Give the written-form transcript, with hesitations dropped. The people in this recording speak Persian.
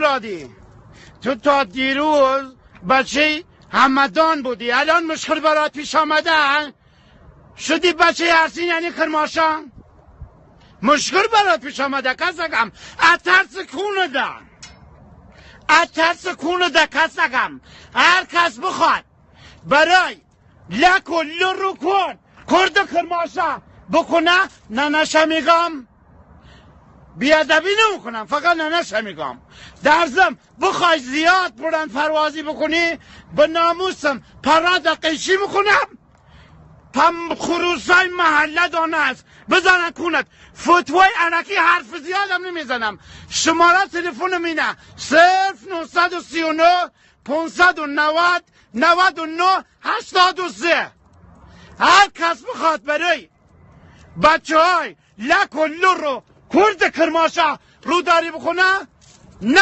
مرادی تو تا دیروز بچه همدان بودی، الان مشکل برات پیش آمده شدی بچه ارسین یعنی کرماشان. مشکل برات پیش آمده کسگم اترس کونه ده کسگم. هر کس بخواد برای لک و لرو کن کرد کرماشا بکنه ننشه میگم، بیادبی نمیکنم، فقط ننشه میگم. در ضمن بخوای زیاد بلند پروازی بکنی به ناموسم پراد قیشی میکنم. خروسای محله دانه است بزنن کونت. فتوای عنکی حرف زیادم نمیزنم. شماره تلفن مینه 0939 590 99 83. هر کس بخواد برای بچه های لک و لر رو کرد کرماشا رو داری بکنه نه